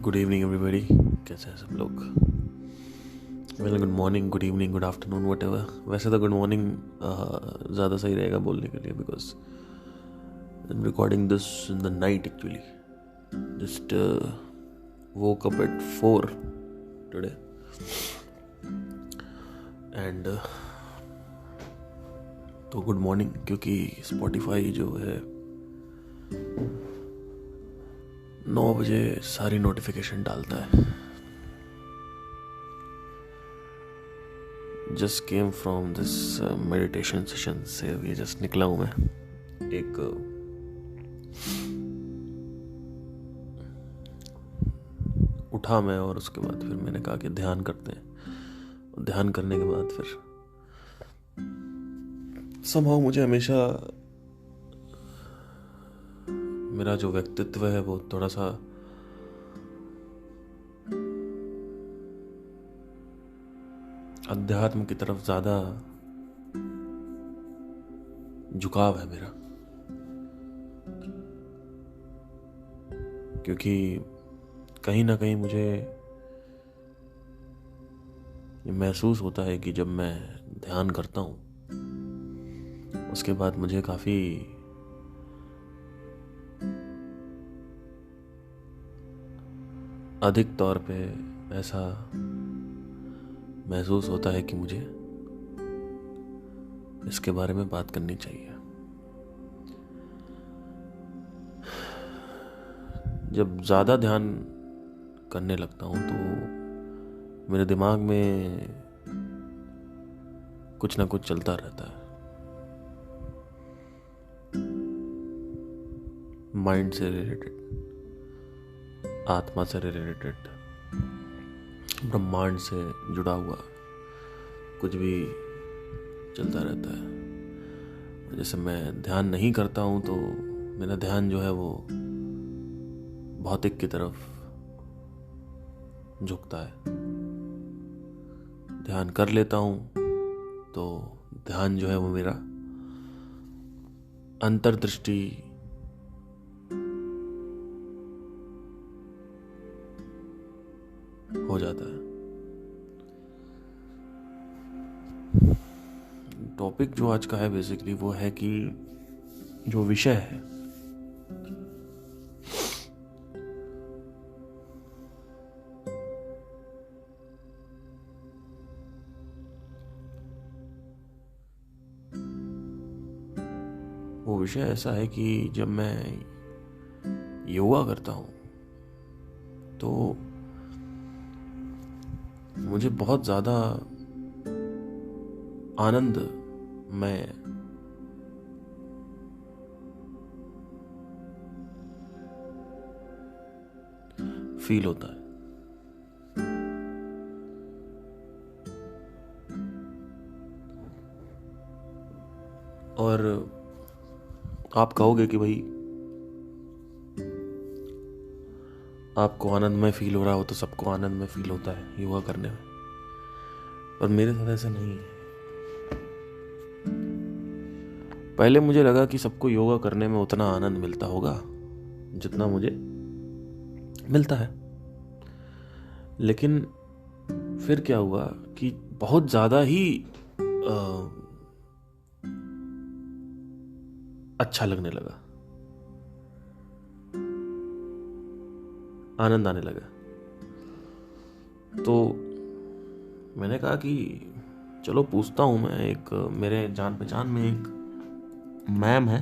Good evening everybody. कैसे हैं सब लोग? Well, good morning, good evening, good afternoon, what ever. वैसे तो गुड मॉर्निंग ज़्यादा सही रहेगा बोलने के लिए, because I am recording this in the night actually. Just woke up at 4 today and तो गुड मॉर्निंग, क्योंकि स्पॉटिफाई जो है 9 बजे सारी नोटिफिकेशन डालता है। Just came from this meditation session से अभी जस्ट निकला हूँ मैं। एक उठा मैं और उसके बाद फिर मैंने कहा कि ध्यान करते हैं। ध्यान करने के बाद फिर somehow मुझे हमेशा मेरा जो व्यक्तित्व है वो थोड़ा सा अध्यात्म की तरफ ज़्यादा झुकाव है मेरा, क्योंकि कहीं ना कहीं मुझे ये महसूस होता है कि जब मैं ध्यान करता हूँ उसके बाद मुझे काफ़ी अधिक तौर पे ऐसा महसूस होता है कि मुझे इसके बारे में बात करनी चाहिए। जब ज़्यादा ध्यान करने लगता हूँ तो मेरे दिमाग में कुछ ना कुछ चलता रहता है, माइंड से रिलेटेड, आत्मा से रिलेटेड, ब्रह्मांड से जुड़ा हुआ कुछ भी चलता रहता है। जैसे मैं ध्यान नहीं करता हूँ तो मेरा ध्यान जो है वो भौतिक की तरफ झुकता है। ध्यान कर लेता हूँ तो ध्यान जो है वो मेरा अंतर्दृष्टि हो जाता है। टॉपिक जो आज का है बेसिकली वो है कि जो विषय है वो विषय ऐसा है कि जब मैं योगा करता हूँ तो मुझे बहुत ज़्यादा आनंद मैं फील होता है। और आप कहोगे कि भाई आपको आनंदमय फील हो रहा हो तो सबको आनंदमय फील होता है योगा करने में, पर मेरे साथ ऐसा नहीं है। पहले मुझे लगा कि सबको योगा करने में उतना आनंद मिलता होगा जितना मुझे मिलता है, लेकिन फिर क्या हुआ कि बहुत ज़्यादा ही अच्छा लगने लगा, आनंद आने लगा। तो मैंने कहा कि चलो पूछता हूँ मैं। एक मेरे जान पहचान में एक मैम है,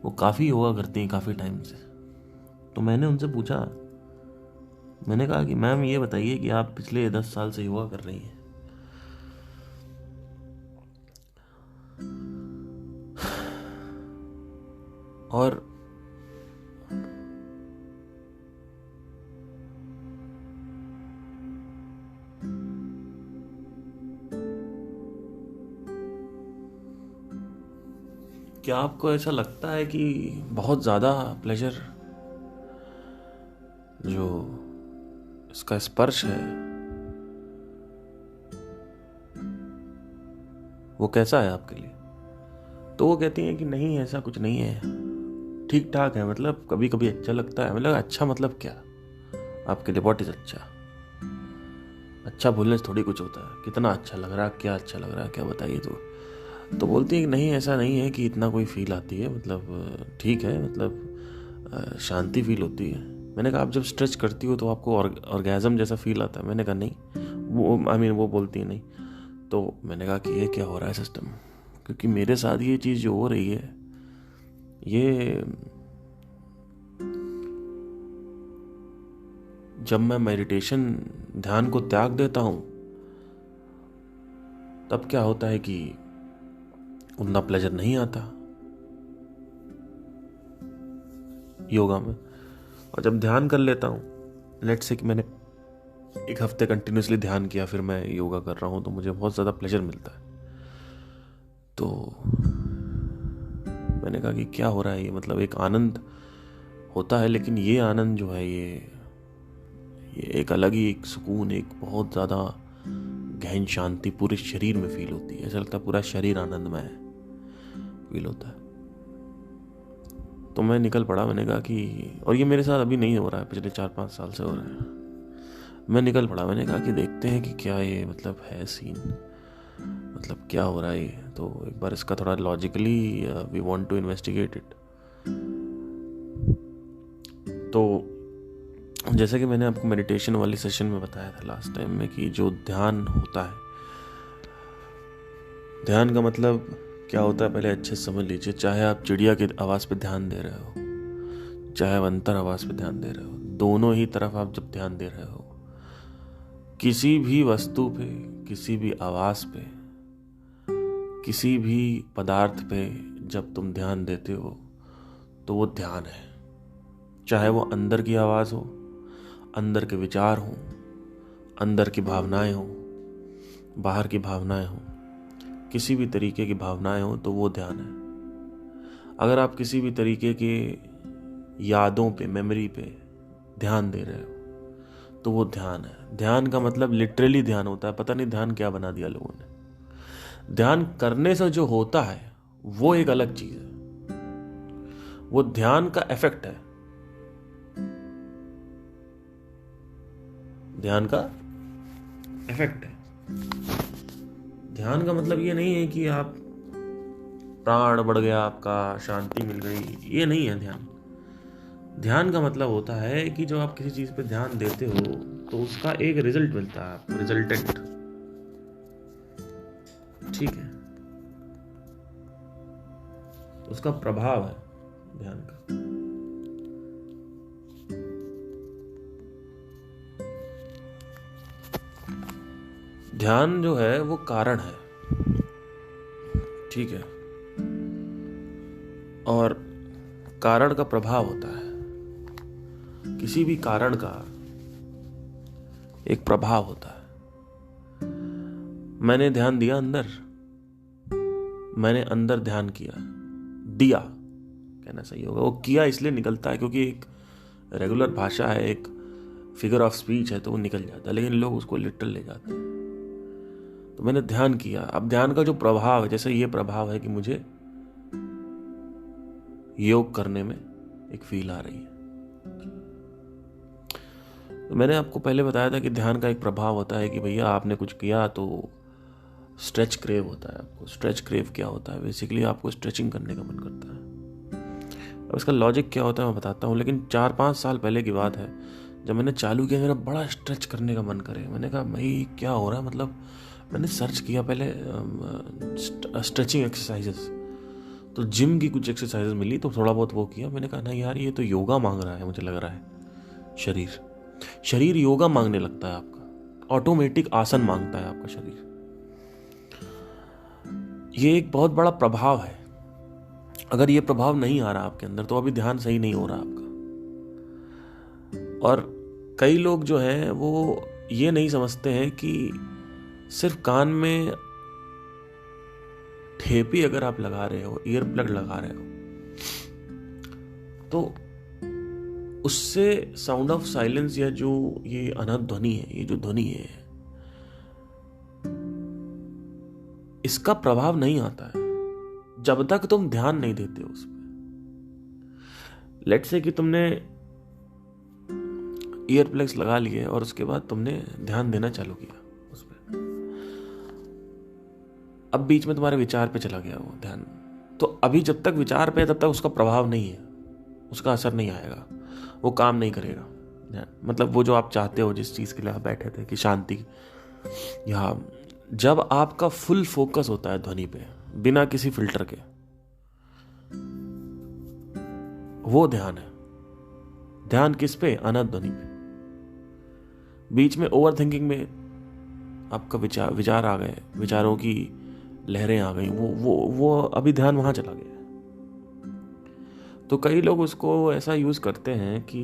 वो काफ़ी योगा करती हैं काफ़ी टाइम से। तो मैंने उनसे पूछा, मैंने कहा कि मैम ये बताइए कि आप पिछले 10 साल से योगा कर रही हैं, और क्या आपको ऐसा लगता है कि बहुत ज़्यादा प्लेजर जो इसका स्पर्श है वो कैसा है आपके लिए? तो वो कहती हैं कि नहीं, ऐसा कुछ नहीं है, ठीक ठाक है, मतलब कभी कभी अच्छा लगता है। मतलब अच्छा मतलब क्या? आपके लिए व्हाट इज अच्छा भूलने से थोड़ी कुछ होता है, कितना अच्छा लग रहा है, क्या अच्छा लग रहा है, क्या बताइए। तो बोलती है कि नहीं, ऐसा नहीं है कि इतना कोई फील आती है, मतलब ठीक है, मतलब शांति फील होती है। मैंने कहा आप जब स्ट्रेच करती हो तो आपको ऑर्गेज़म जैसा फील आता है। मैंने कहा नहीं, वो बोलती है नहीं। तो मैंने कहा कि ये क्या हो रहा है सिस्टम, क्योंकि मेरे साथ ये चीज़ जो हो रही है, ये जब मैं मेडिटेशन ध्यान को त्याग देता हूं तब क्या होता है कि उतना प्लेजर नहीं आता योगा में। और जब ध्यान कर लेता हूं, लेट्स से कि मैंने एक हफ्ते कंटिन्यूसली ध्यान किया, फिर मैं योगा कर रहा हूं, तो मुझे बहुत ज़्यादा प्लेजर मिलता है। तो मैंने कहा कि क्या हो रहा है ये, मतलब एक आनंद होता है, लेकिन ये आनंद जो है ये एक अलग ही एक सुकून, एक बहुत ज़्यादा गहन शांति पूरे शरीर में फील होती है। ऐसा लगता है पूरा शरीर आनंदमय फील होता है। तो मैं निकल पड़ा, मैंने कहा कि, और ये मेरे साथ अभी नहीं हो रहा है, पिछले 4-5 साल से हो रहा है। मैं निकल पड़ा, मैंने कहा कि देखते हैं कि क्या ये मतलब है सीन, मतलब क्या हो रहा है ये। तो एक बार इसका थोड़ा logically we want to investigate it. तो जैसे कि मैंने आपको मेडिटेशन वाली सेशन में बताया था लास्ट टाइम में कि जो ध्यान होता है, ध्यान का मतलब क्या होता है पहले अच्छे से समझ लीजिए। चाहे आप चिड़िया की आवाज़ पे ध्यान दे रहे हो, चाहे आप अंतर आवाज़ पे ध्यान दे रहे हो, दोनों ही तरफ आप जब ध्यान दे रहे हो, किसी भी वस्तु पे, किसी भी आवाज़ पे, किसी भी पदार्थ पे जब तुम ध्यान देते हो तो वो ध्यान है। चाहे वो अंदर की आवाज़ हो, अंदर के विचार हो, अंदर की भावनाएं हो, बाहर की भावनाएं हो, किसी भी तरीके की भावनाएं हो, तो वो ध्यान है। अगर आप किसी भी तरीके के यादों पे, मेमोरी पे ध्यान दे रहे हो तो वो ध्यान है। ध्यान का मतलब लिटरली ध्यान होता है। पता नहीं ध्यान क्या बना दिया लोगों ने। ध्यान करने से जो होता है वो एक अलग चीज है, वो ध्यान का इफेक्ट है। ध्यान का इफेक्ट है। ध्यान का मतलब ये नहीं है कि आप प्राण बढ़ गया आपका, शांति मिल गई, ये नहीं है ध्यान। ध्यान का मतलब होता है कि जब आप किसी चीज पे ध्यान देते हो तो उसका एक रिजल्ट मिलता है आपको, रिजल्टेंट। ठीक है, उसका प्रभाव है ध्यान का। ध्यान जो है वो कारण है, ठीक है, और कारण का प्रभाव होता है। किसी भी कारण का एक प्रभाव होता है। मैंने ध्यान दिया अंदर, मैंने अंदर ध्यान किया, दिया कहना सही होगा, वो किया इसलिए निकलता है क्योंकि एक रेगुलर भाषा है, एक फिगर ऑफ स्पीच है, तो वो निकल जाता है, लेकिन लोग उसको लिटरल ले जाते हैं। तो मैंने ध्यान किया। अब ध्यान का जो प्रभाव है, जैसे ये प्रभाव है कि मुझे योग करने में एक फील आ रही है। तो मैंने आपको पहले बताया था कि ध्यान का एक प्रभाव होता है कि भैया आपने कुछ किया तो स्ट्रेच क्रेव होता है आपको। स्ट्रेच क्रेव क्या होता है? बेसिकली आपको स्ट्रेचिंग करने का मन करता है। अब इसका लॉजिक क्या होता है मैं बताता हूँ, लेकिन 4-5 साल पहले की बात है जब मैंने चालू किया, मेरा बड़ा स्ट्रेच करने का मन करे। मैंने कहा भाई क्या हो रहा है, मतलब मैंने सर्च किया पहले स्ट्रेचिंग एक्सरसाइजेस, तो जिम की कुछ एक्सरसाइजेस मिली, तो थोड़ा बहुत वो किया। मैंने कहा ना यार ये तो योगा मांग रहा है, मुझे लग रहा है शरीर योगा मांगने लगता है आपका, ऑटोमेटिक आसन मांगता है आपका शरीर। ये एक बहुत बड़ा प्रभाव है। अगर ये प्रभाव नहीं आ रहा आपके अंदर तो अभी ध्यान सही नहीं हो रहा आपका। और कई लोग जो हैं वो ये नहीं समझते हैं कि सिर्फ कान में ठेपी अगर आप लगा रहे हो, ईयर प्लग लगा रहे हो, तो उससे साउंड ऑफ साइलेंस या जो ये अनंत ध्वनि है, ये जो ध्वनि है, इसका प्रभाव नहीं आता है जब तक तुम ध्यान नहीं देते हो उस पर। लेट्स से कि तुमने ईयर प्लग्स लगा लिए और उसके बाद तुमने ध्यान देना चालू किया उस पर, अब बीच में तुम्हारे विचार पे चला गया वो ध्यान, तो अभी जब तक विचार पे है तब तक उसका प्रभाव नहीं है, उसका असर नहीं आएगा, वो काम नहीं करेगा ध्यान। मतलब वो जो आप चाहते हो, जिस चीज़ के लिए आप बैठे थे कि शांति, या जब आपका फुल फोकस होता है ध्वनि पे बिना किसी फिल्टर के, वो ध्यान है। ध्यान किस पे? अनंत ध्वनि पे। बीच में ओवर थिंकिंग में आपका विचार आ गए, विचारों की लहरें आ गई, वो अभी ध्यान वहां चला गया। तो कई लोग उसको ऐसा यूज करते हैं कि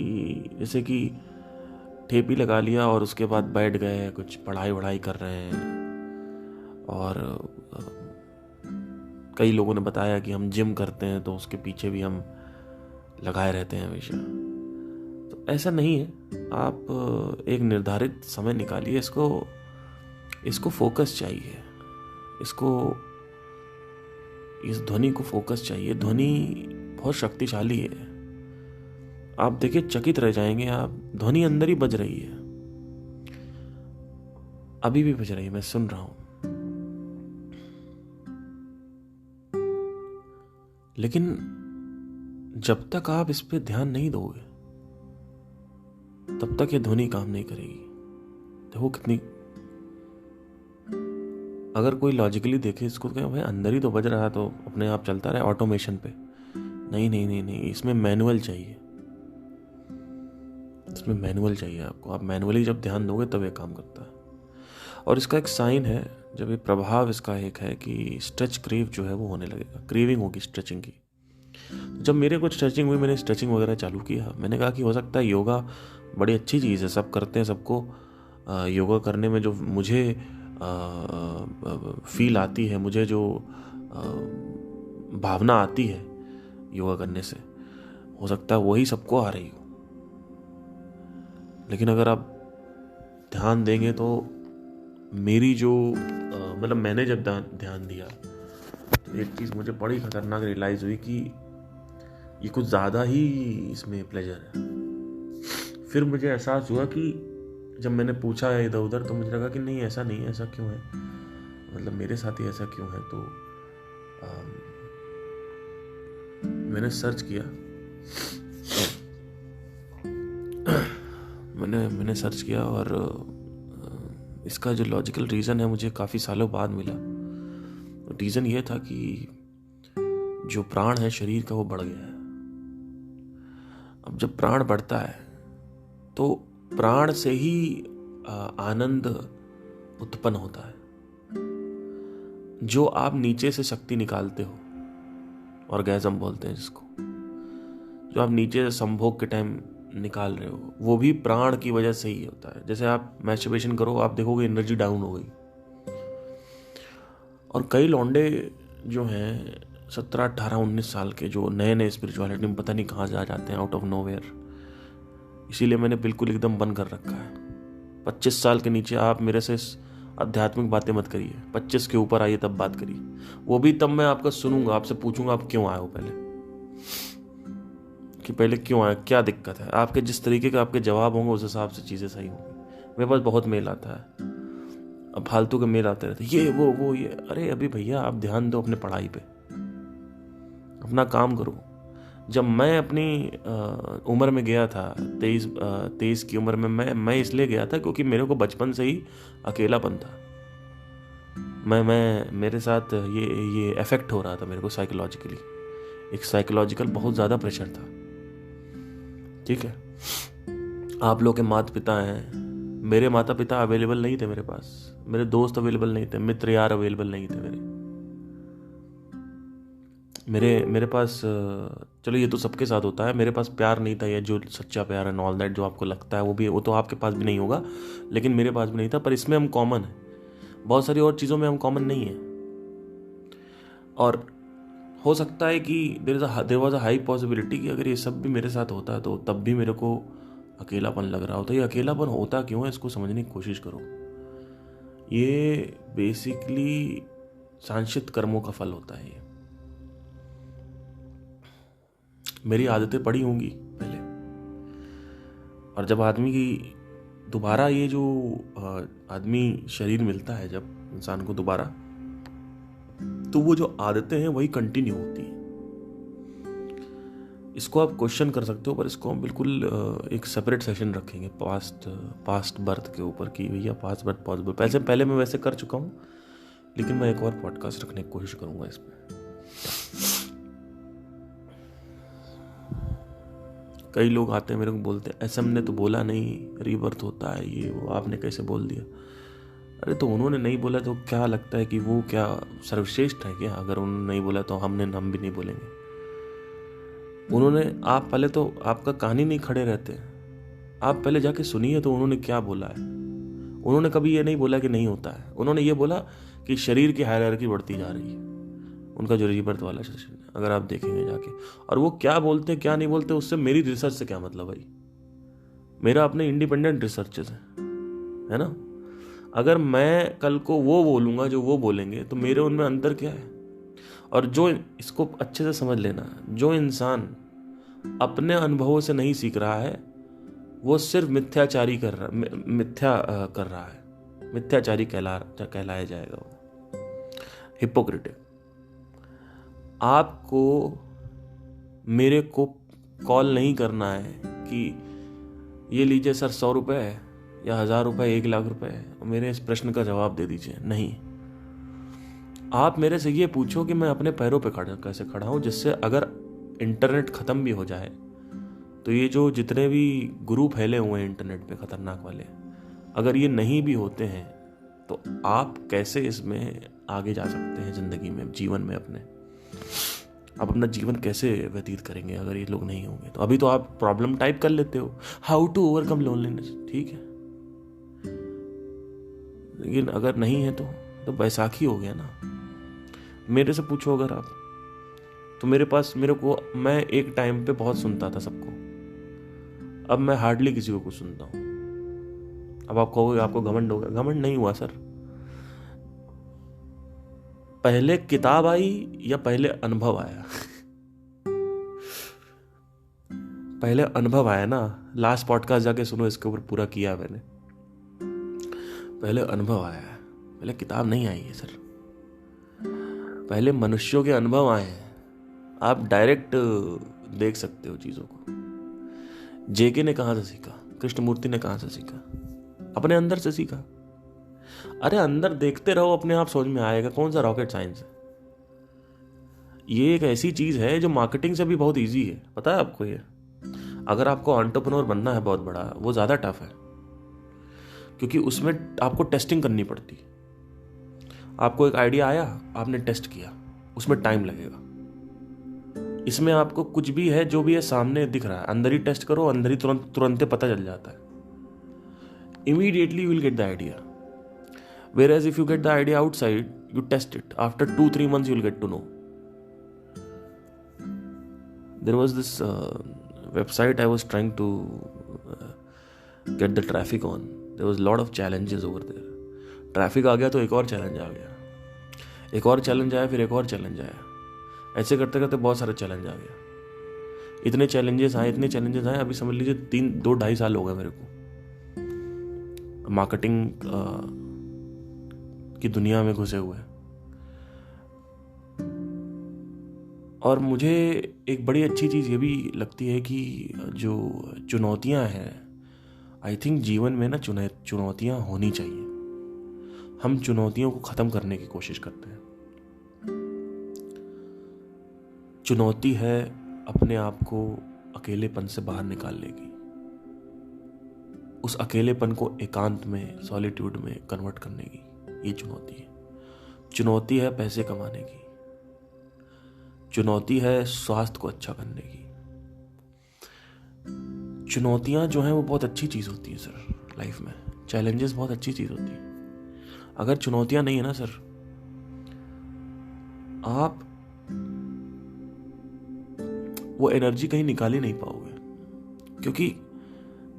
जैसे कि ठेपी लगा लिया और उसके बाद बैठ गए, कुछ पढ़ाई कर रहे हैं। और कई लोगों ने बताया कि हम जिम करते हैं तो उसके पीछे भी हम लगाए रहते हैं हमेशा। तो ऐसा नहीं है, आप एक निर्धारित समय निकालिए, इसको फोकस चाहिए, इस ध्वनि को फोकस चाहिए। ध्वनि बहुत शक्तिशाली है, आप देखिए चकित रह जाएंगे आप। ध्वनि अंदर ही बज रही है, अभी भी बज रही है, मैं सुन रहा हूं। लेकिन जब तक आप इस पे ध्यान नहीं दोगे तब तक ये ध्वनि काम नहीं करेगी। देखो कितनी, अगर कोई लॉजिकली देखे इसको, क्या भाई अंदर ही तो बज रहा है तो अपने आप चलता रहे ऑटोमेशन पे। नहीं नहीं नहीं नहीं, इसमें मैनुअल चाहिए, इसमें मैनुअल चाहिए आपको। आप मैनुअली जब ध्यान दोगे तब ये काम करता है। और इसका एक साइन है, जब ये प्रभाव इसका एक है कि स्ट्रेच क्रेव जो है वो होने लगेगा, क्रेविंग होगी स्ट्रेचिंग की। जब मेरे को स्ट्रेचिंग हुई, मैंने स्ट्रेचिंग वगैरह चालू किया, मैंने कहा कि हो सकता है योगा बड़ी अच्छी चीज़ है, सब करते हैं, सबको योगा करने में जो मुझे फील आती है, मुझे जो भावना आती है योगा करने से, हो सकता है वही सबको आ रही हो। लेकिन अगर आप ध्यान देंगे तो मेरी जो मतलब मैंने जब ध्यान दिया तो एक चीज़ मुझे बड़ी खतरनाक रियलाइज हुई कि ये कुछ ज़्यादा ही इसमें प्लेजर है। फिर मुझे एहसास हुआ कि जब मैंने पूछा इधर उधर तो मुझे लगा कि नहीं, ऐसा नहीं है, ऐसा क्यों है, मतलब मेरे साथ ही ऐसा क्यों है। तो मैंने सर्च किया, मैंने सर्च किया और इसका जो लॉजिकल रीज़न है मुझे काफ़ी सालों बाद मिला। रीज़न ये था कि जो प्राण है शरीर का वो बढ़ गया है। अब जब प्राण बढ़ता है तो प्राण से ही आनंद उत्पन्न होता है। जो आप नीचे से शक्ति निकालते हो, ऑर्गेज़म बोलते हैं जिसको, जो आप नीचे से संभोग के टाइम निकाल रहे हो, वो भी प्राण की वजह से ही होता है। जैसे आप मैस्टरबेशन करो, आप देखोगे एनर्जी डाउन हो गई। और कई लौंडे जो हैं 17, 18, 19 साल के, जो नए नए स्पिरिचुअलिटी में पता नहीं कहाँ जा जाते हैं आउट ऑफ नोवेयर, इसीलिए मैंने बिल्कुल एकदम बंद कर रखा है। 25 साल के नीचे आप मेरे से आध्यात्मिक बातें मत करिए, 25 के ऊपर आइए तब बात करिए, वो भी तब मैं आपका सुनूंगा, आपसे पूछूंगा आप क्यों आए हो, पहले क्यों आए, क्या दिक्कत है। आपके जिस तरीके के आपके जवाब होंगे उस हिसाब से चीज़ें सही होंगी। मेरे पास बहुत मेल आता है, अब फालतू के मेल आते रहते, ये वो ये। अरे अभी भैया आप ध्यान दो अपने पढ़ाई पे, अपना काम करो। जब मैं अपनी उम्र में गया था, 23 की उम्र में, मैं इसलिए गया था क्योंकि मेरे को बचपन से ही अकेलापन था। मेरे साथ ये इफेक्ट हो रहा था मेरे को साइकोलॉजिकली, एक साइकोलॉजिकल बहुत ज़्यादा प्रेशर था। ठीक है, आप लोग के माता पिता हैं, मेरे माता पिता अवेलेबल नहीं थे मेरे पास, मेरे दोस्त अवेलेबल नहीं थे, मित्र यार अवेलेबल नहीं थे मेरे पास। चलो ये तो सबके साथ होता है, मेरे पास प्यार नहीं था, ये जो सच्चा प्यार है, ऑल दैट जो आपको लगता है वो तो आपके पास भी नहीं होगा, लेकिन मेरे पास भी नहीं था। पर इसमें हम कॉमन है, बहुत सारी और चीज़ों में हम कॉमन नहीं है। और हो सकता है कि there was a high possibility कि अगर ये सब भी मेरे साथ होता तो तब भी मेरे को अकेलापन लग रहा होता। ये अकेलापन होता क्यों है, इसको समझने की कोशिश करो। ये बेसिकली सांशित कर्मों का फल होता है। ये मेरी आदतें पड़ी होंगी पहले, और जब आदमी की दोबारा ये जो आदमी शरीर मिलता है जब इंसान को दोबारा, तो वो जो आदतें हैं वही कंटिन्यू होती हैं। इसको आप क्वेश्चन कर सकते हो, पर इसको हम बिल्कुल एक सेपरेट सेशन रखेंगे पास्ट बर्थ के ऊपर कि भैया पास्ट बर्थ पॉसिबल। पहले मैं वैसे कर चुका हूँ, लेकिन मैं एक और पॉडकास्ट रखने की कोशिश करूंगा इस पर। कई लोग आते हैं मेरे को बोलते हैं एसएम ने तो बोला नहीं रीबर्थ होता है, ये वो आपने कैसे बोल दिया। अरे तो उन्होंने नहीं बोला तो क्या लगता है कि वो क्या सर्वश्रेष्ठ है क्या? अगर उन्होंने नहीं बोला तो हम भी नहीं बोलेंगे। उन्होंने, आप पहले तो आपका कहानी नहीं खड़े रहते, आप पहले जाके सुनिए तो उन्होंने क्या बोला है। उन्होंने कभी ये नहीं बोला कि नहीं होता है, उन्होंने ये बोला कि शरीर की हायरार्की बढ़ती जा रही है। उनका जो रीबर्थ वाला सेशन है अगर आप देखेंगे जाके, और वो क्या बोलते हैं क्या नहीं बोलते उससे मेरी रिसर्च से क्या मतलब भाई। मेरा अपने इंडिपेंडेंट रिसर्चेस है ना। अगर मैं कल को वो बोलूंगा जो वो बोलेंगे तो मेरे उनमें अंतर क्या है। और जो, इसको अच्छे से समझ लेना, जो इंसान अपने अनुभवों से नहीं सीख रहा है वो सिर्फ मिथ्याचारी कर रहा है। मिथ्याचारी कहलाया जाएगा वो, हिपोक्रेटिक। आपको मेरे को कॉल नहीं करना है कि ये लीजिए सर 100 रुपये या 1000 रुपये 1 लाख रुपए मेरे इस प्रश्न का जवाब दे दीजिए। नहीं, आप मेरे से ये पूछो कि मैं अपने पैरों पे कैसे खड़ा हूं, जिससे अगर इंटरनेट खत्म भी हो जाए तो ये जो जितने भी गुरु फैले हुए हैं इंटरनेट पे खतरनाक वाले, अगर ये नहीं भी होते हैं तो आप कैसे इसमें आगे जा सकते हैं जिंदगी में, जीवन में अपने। आप अपना जीवन कैसे व्यतीत करेंगे अगर ये लोग नहीं होंगे। तो अभी तो आप प्रॉब्लम टाइप कर लेते हो, हाउ टू ओवरकम लोनलीनेस, ठीक है, लेकिन अगर नहीं है तो बैसाखी हो गया ना। मेरे से पूछो अगर आप, तो मैं एक टाइम पे बहुत सुनता था सबको, अब मैं हार्डली किसी को कुछ सुनता हूं। अब आप कहोगे आपको घमंड हो गया, घमंड नहीं हुआ सर। पहले किताब आई या पहले अनुभव आया? पहले अनुभव आया ना। लास्ट पॉडकास्ट जाके सुनो, इसके ऊपर पूरा किया मैंने। पहले अनुभव आया है, पहले किताब नहीं आई है सर। पहले मनुष्यों के अनुभव आए हैं। आप डायरेक्ट देख सकते हो चीजों को। जेके ने कहां से सीखा? कृष्णमूर्ति ने कहां से सीखा? अपने अंदर से सीखा। अरे अंदर देखते रहो, अपने आप समझ में आएगा। कौन सा रॉकेट साइंस है? ये एक ऐसी चीज है जो मार्केटिंग से भी बहुत इजी है, पता है आपको ये। अगर आपको एंटरप्रेन्योर बनना है बहुत बड़ा, वो ज्यादा टफ है, क्योंकि उसमें आपको टेस्टिंग करनी पड़ती। आपको एक आइडिया आया, आपने टेस्ट किया, उसमें टाइम लगेगा। इसमें आपको कुछ भी है, जो भी है सामने दिख रहा है, अंदर ही टेस्ट करो, अंदर ही तुरंत पता चल जाता है। Immediately you will get the idea. Whereas if you get the idea outside, you test it. After 2-3 months, you'll get to know. There was this website I was trying to get the traffic on. There was a lot of challenges over there. Traffic आ गया तो एक और challenge आ गया, एक और challenge आया, फिर एक और चैलेंज आया। ऐसे करते करते बहुत सारे चैलेंज आ गया। इतने चैलेंजेस आए, अभी समझ लीजिए 2-2.5 साल हो गए मेरे को मार्केटिंग की दुनिया में घुसे हुए। और मुझे एक बड़ी अच्छी चीज़ ये भी लगती है कि जो चुनौतियां हैं, आई थिंक जीवन में ना चुनौतियां होनी चाहिए। हम चुनौतियों को ख़त्म करने की कोशिश करते हैं। चुनौती है अपने आप को अकेलेपन से बाहर निकालने की, उस अकेलेपन को एकांत में, सॉलिट्यूड में कन्वर्ट करने की। ये चुनौती है। चुनौती है पैसे कमाने की, चुनौती है स्वास्थ्य को अच्छा करने की। चुनौतियां जो हैं वो बहुत अच्छी चीज होती है सर लाइफ में। चैलेंजेस बहुत अच्छी चीज होती है। अगर चुनौतियां नहीं है ना सर, आप वो एनर्जी कहीं निकाल ही नहीं पाओगे। क्योंकि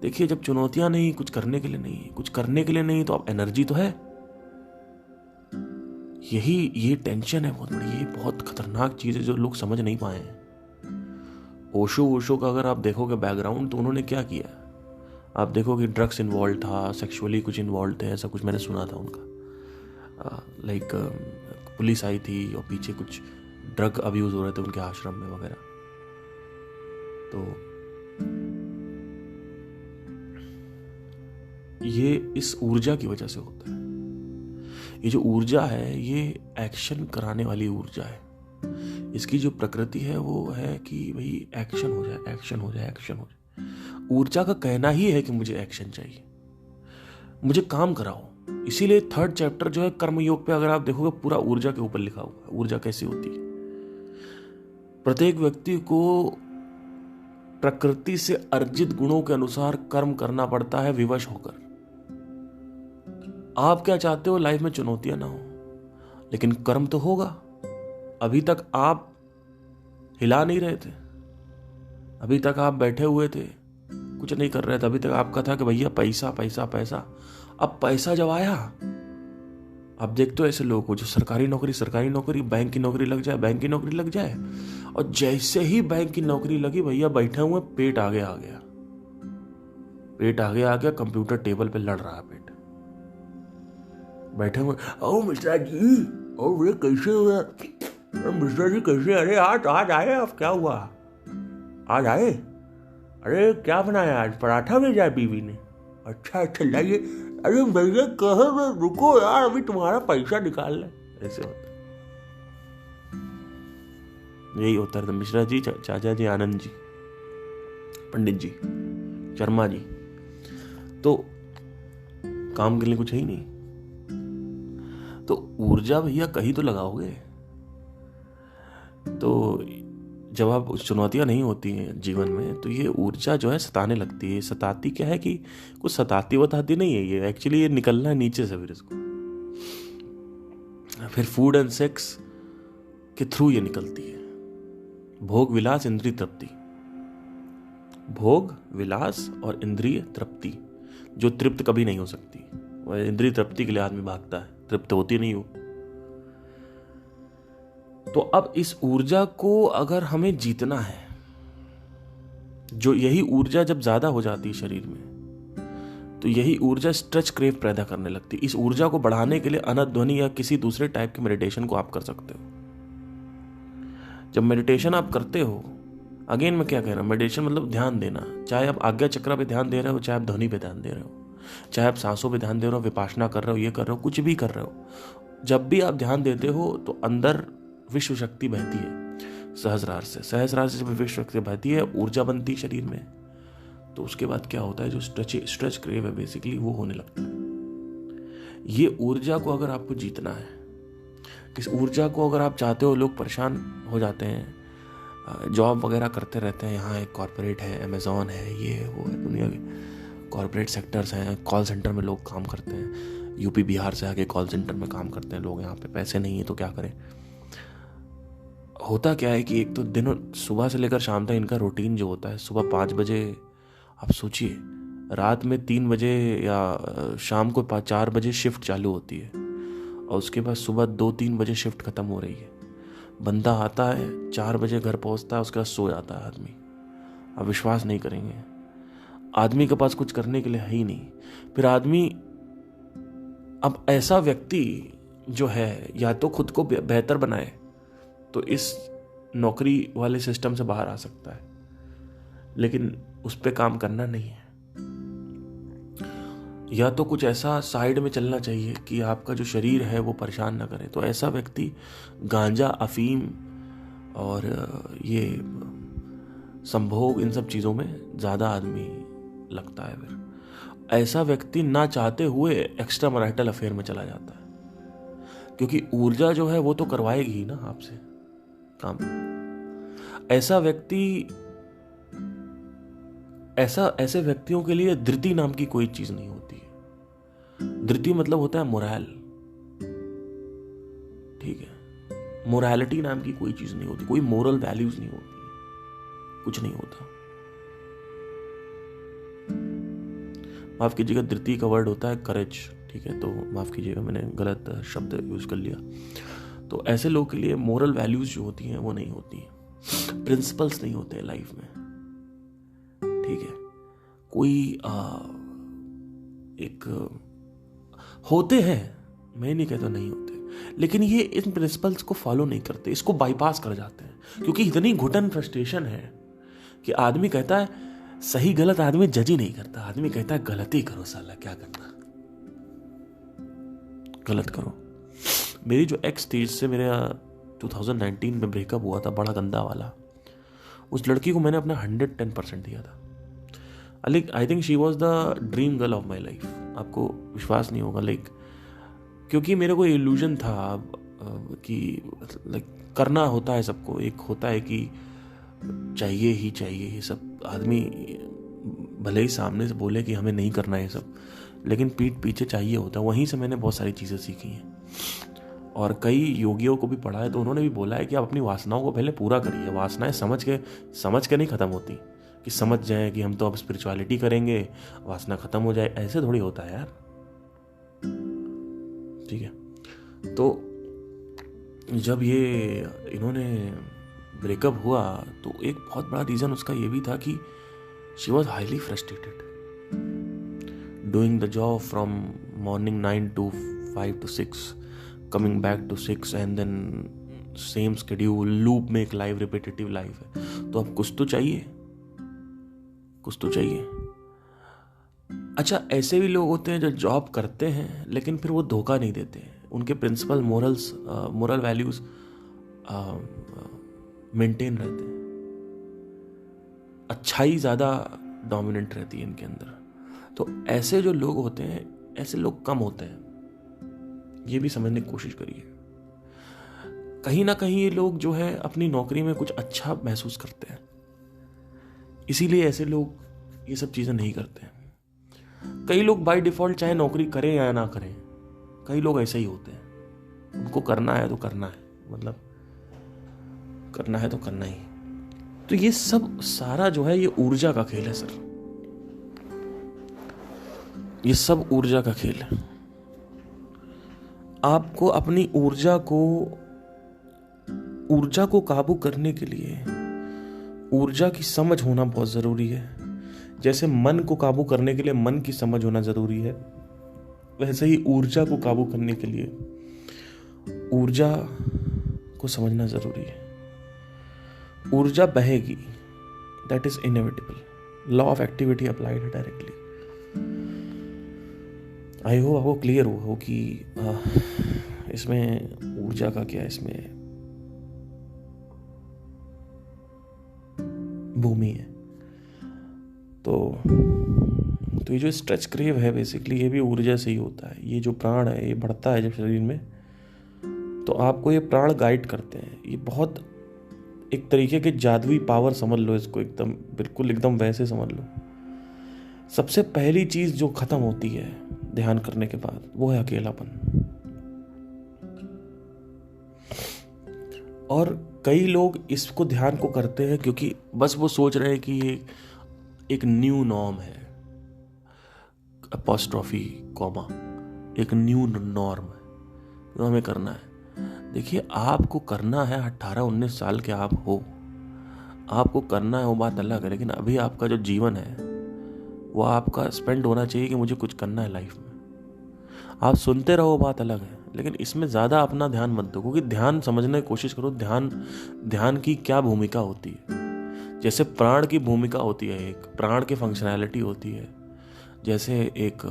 देखिए, जब चुनौतियां नहीं, कुछ करने के लिए नहीं, तो आप एनर्जी तो है। ये टेंशन है बहुत बड़ी। ये बहुत खतरनाक चीज है जो लोग समझ नहीं पाए हैं। ओशो का अगर आप देखोगे बैकग्राउंड, तो उन्होंने क्या किया, आप देखो कि ड्रग्स इन्वॉल्व था, सेक्सुअली कुछ इन्वॉल्व थे, ऐसा कुछ मैंने सुना था उनका। लाइक पुलिस आई थी और पीछे कुछ ड्रग अब्यूज़ हो रहे थे उनके आश्रम में वगैरह। तो ये इस ऊर्जा की वजह से होता है। ये जो ऊर्जा है ये एक्शन कराने वाली ऊर्जा है। इसकी जो प्रकृति है वो है कि भाई एक्शन हो जाए, एक्शन हो जाए, एक्शन हो जाए। ऊर्जा का कहना ही है कि मुझे एक्शन चाहिए, मुझे काम कराओ। इसीलिए 3rd चैप्टर जो है कर्मयोग पे अगर आप देखोगे पूरा ऊर्जा के ऊपर लिखा हुआ है। ऊर्जा कैसी होती है? प्रत्येक व्यक्ति को प्रकृति से अर्जित गुणों के अनुसार कर्म करना पड़ता है विवश होकर। आप क्या चाहते हो? लाइफ में चुनौतियां ना हो, लेकिन कर्म तो होगा। अभी तक आप हिला नहीं रहे थे, अभी तक आप बैठे हुए थे, कुछ नहीं कर रहे थे। अभी तक आपका था कि भैया पैसा पैसा पैसा। अब पैसा जब आया, अब देखते हो ऐसे लोगों को जो सरकारी नौकरी, बैंक की नौकरी लग जाए, और जैसे ही बैंक की नौकरी लगी भैया बैठे हुए, पेट आगे आ गया, कंप्यूटर टेबल पे लड़ रहा है पेट, बैठे हुए। ओ मिश्रा जी, ओ ये कैसे हुआ? मिश्रा जी कैसे? अरे आज आए, अब क्या हुआ? आज आए? अरे क्या बनाया आज? पराठा भेजा बीवी ने? अच्छा लाइए। अरे भैया कहे रुको यार, अभी तुम्हारा पैसा निकाल ले। ऐसे होता, यही होता है। मिश्रा जी, चाचा जी, आनंद जी, पंडित जी, शर्मा जी, तो काम के लिए कुछ है ही नहीं। तो ऊर्जा भैया कहीं तो लगाओगे। तो जब आप चुनौतियां नहीं होती हैं जीवन में, तो ये ऊर्जा जो है सताने लगती है। सताती क्या है कि कुछ सताती बताती नहीं है ये, एक्चुअली ये निकलना है नीचे से। फिर इसको फिर फूड एंड सेक्स के थ्रू ये निकलती है। भोग विलास इंद्रिय तृप्ति, भोग विलास और इंद्रिय तृप्ति जो तृप्त कभी नहीं हो सकती। वह इंद्रिय तृप्ति के लिए आदमी भागता है, तृप्त होती नहीं हो। तो अब इस ऊर्जा को अगर हमें जीतना है, जो यही ऊर्जा जब ज्यादा हो जाती है शरीर में, तो यही ऊर्जा स्ट्रेच क्रेव पैदा करने लगती है। इस ऊर्जा को बढ़ाने के लिए अनंत ध्वनि या किसी दूसरे टाइप के मेडिटेशन को आप कर सकते हो। जब मेडिटेशन आप करते हो, अगेन मैं क्या कह रहा हूं, मेडिटेशन मतलब ध्यान देना। चाहे आप आज्ञा चक्र पे ध्यान दे रहे हो, चाहे आप ध्वनि पे ध्यान दे रहे हो, चाहे आप सांसों पे ध्यान दे रहे हो, विपासना कर रहे हो, ये कर रहे हो, कुछ भी कर रहे हो, जब भी आप ध्यान देते हो तो अंदर विश्व शक्ति बहती है सहस्रार से जब विश्व शक्ति बहती है, ऊर्जा बनती है शरीर में। तो उसके बाद क्या होता है, जो स्ट्रेच क्रेव है बेसिकली वो होने लगता है। ये ऊर्जा को अगर आपको जीतना है, इस ऊर्जा को अगर आप चाहते हो, लोग परेशान हो जाते हैं, जॉब वगैरह करते रहते हैं। यहाँ एक कॉर्पोरेट है, अमेजॉन है, ये है वो है, दुनिया के कॉर्पोरेट सेक्टर्स हैं, कॉल सेंटर में लोग काम करते हैं। यूपी बिहार से आके कॉल सेंटर में काम करते हैं लोग। यहाँ पे पैसे नहीं है तो क्या करें। होता क्या है कि एक तो दिन सुबह से लेकर शाम तक इनका रूटीन जो होता है, सुबह 5 बजे आप सोचिए, रात में 3 बजे या शाम को 4 बजे शिफ्ट चालू होती है, और उसके बाद सुबह 2-3 बजे शिफ्ट खत्म हो रही है। बंदा आता है 4 बजे घर पहुंचता है, उसके बाद सो जाता है आदमी। आप विश्वास नहीं करेंगे, आदमी के पास कुछ करने के लिए है ही नहीं। फिर आदमी, अब ऐसा व्यक्ति जो है या तो खुद को बेहतर बनाए तो इस नौकरी वाले सिस्टम से बाहर आ सकता है, लेकिन उस पे काम करना नहीं है। या तो कुछ ऐसा साइड में चलना चाहिए कि आपका जो शरीर है वो परेशान ना करे। तो ऐसा व्यक्ति गांजा, अफीम और ये संभोग, इन सब चीज़ों में ज़्यादा आदमी लगता है। फिर ऐसा व्यक्ति ना चाहते हुए एक्स्ट्रा मैरिटल अफेयर में चला जाता है, क्योंकि ऊर्जा जो है वो तो करवाएगी ही ना आपसे काम। ऐसे व्यक्तियों के लिए धृति नाम की कोई चीज नहीं होती है। धृति मतलब होता है मोरल, ठीक है। मोरालिटी नाम की कोई चीज नहीं होती, कोई मोरल वैल्यूज नहीं होती, कुछ नहीं होता। माफ कीजिएगा, धृति का वर्ड होता है करेज, ठीक है। तो माफ कीजिएगा, मैंने गलत शब्द यूज कर लिया। तो ऐसे लोगों के लिए मोरल वैल्यूज जो होती हैं वो नहीं होती, प्रिंसिपल्स नहीं होते लाइफ में, ठीक है। कोई एक होते हैं, मैं नहीं कहता नहीं होते, लेकिन ये इन प्रिंसिपल्स को फॉलो नहीं करते, इसको बाईपास कर जाते हैं, क्योंकि इतनी घुटन फ्रस्ट्रेशन है कि आदमी कहता है सही गलत आदमी जज ही नहीं करता, आदमी कहता है गलती करो साला, क्या करना, गलत करो। मेरी जो एक्स थी, जिससे मेरा 2019 में ब्रेकअप हुआ था, बड़ा गंदा वाला, उस लड़की को मैंने अपना 110% दिया था। I think she was the dream girl of my life. आपको विश्वास नहीं होगा, क्योंकि मेरे को इल्यूजन था कि करना होता है सबको, एक होता है कि चाहिए ही चाहिए ये सब, आदमी भले ही सामने से बोले कि हमें नहीं करना है ये सब, लेकिन पीठ पीछे चाहिए होता है। वहीं से मैंने बहुत सारी चीज़ें सीखी हैं, और कई योगियों को भी पढ़ा है, तो उन्होंने भी बोला है कि आप अपनी वासनाओं को पहले पूरा करिए। वासनाएं समझ के नहीं ख़त्म होती, कि समझ जाए कि हम तो अब स्पिरिचुअलिटी करेंगे, वासना ख़त्म हो जाए, ऐसे थोड़ी होता है यार। ठीक है, तो जब ये इन्होंने ब्रेकअप हुआ, तो एक बहुत बड़ा रीज़न उसका ये भी था कि she was highly frustrated doing the job from morning 9 to 5 to 6, coming back to 6, and then same schedule, loop में एक लाइफ, रिपीटेटिव लाइफ है। तो अब कुछ तो चाहिए। अच्छा, ऐसे भी लोग होते हैं जो जॉब करते हैं लेकिन फिर वो धोखा नहीं देते, उनके प्रिंसिपल, मोरल वैल्यूज मेंटेन रहते हैं, अच्छाई ज़्यादा डोमिनेंट रहती है इनके अंदर। तो ऐसे जो लोग होते हैं, ऐसे लोग कम होते हैं, ये भी समझने की कोशिश करिए। कहीं ना कहीं ये लोग जो है अपनी नौकरी में कुछ अच्छा महसूस करते हैं, इसीलिए ऐसे लोग ये सब चीज़ें नहीं करते हैं। कई लोग बाय डिफॉल्ट चाहे नौकरी करें या ना करें, कई लोग ऐसे ही होते हैं, उनको करना है तो करना है, मतलब करना है तो करना ही। तो ये सब सारा जो है ये ऊर्जा का खेल है सर, ये सब ऊर्जा का खेल है। आपको अपनी ऊर्जा को काबू करने के लिए ऊर्जा की समझ होना बहुत जरूरी है। जैसे मन को काबू करने के लिए मन की समझ होना जरूरी है, वैसे ही ऊर्जा को काबू करने के लिए ऊर्जा को समझना जरूरी है। ऊर्जा बहेगी, that is inevitable, law of activity applied directly. I hope आपको क्लियर हो कि इसमें ऊर्जा का क्या, इसमें भूमि है। तो ये जो स्ट्रेच क्रेव है, बेसिकली ये भी ऊर्जा से ही होता है। ये जो प्राण है, ये बढ़ता है जब शरीर में, तो आपको ये प्राण गाइड करते हैं। ये बहुत एक तरीके के जादुई पावर समझ लो इसको, एकदम बिल्कुल एकदम वैसे समझ लो। सबसे पहली चीज जो खत्म होती है ध्यान करने के बाद, वो है अकेलापन। और कई लोग इसको ध्यान को करते हैं क्योंकि बस वो सोच रहे हैं कि ये एक न्यू नॉर्म है, अपॉस्ट्रोफी कॉमा, एक न्यू नॉर्म है, तो हमें करना है। देखिए, आपको करना है, 18-19 साल के आप हो, आपको करना है, वो बात अलग है। लेकिन अभी आपका जो जीवन है वो आपका स्पेंड होना चाहिए कि मुझे कुछ करना है लाइफ में। आप सुनते रहो, बात अलग है, लेकिन इसमें ज़्यादा अपना ध्यान मत दो, क्योंकि ध्यान समझने की कोशिश करो। ध्यान की क्या भूमिका होती है। जैसे प्राण की भूमिका होती है, एक प्राण की फंक्शनैलिटी होती है, जैसे एक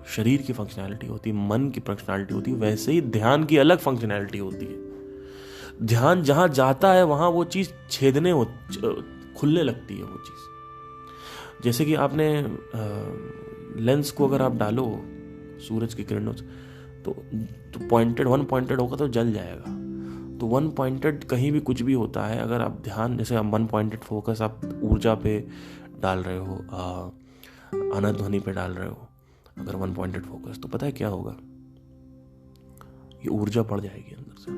शरीर की फंक्शनैलिटी होती है, मन की फंक्शनैलिटी होती है, वैसे ही ध्यान की अलग फंक्शनैलिटी होती है। ध्यान जहाँ जाता है वहाँ वो चीज़ खुलने लगती है वो चीज़। जैसे कि आपने लेंस को अगर आप डालो सूरज की किरणों से, तो वन पॉइंटेड होगा तो जल जाएगा। तो वन पॉइंटेड कहीं भी कुछ भी होता है, अगर आप ध्यान, जैसे आप वन पॉइंटेड फोकस आप ऊर्जा पे डाल रहे हो, अनाध्वनि पे डाल रहे हो, अगर वन पॉइंटेड फोकस, तो पता है क्या होगा, ये ऊर्जा पड़ जाएगी अंदर से।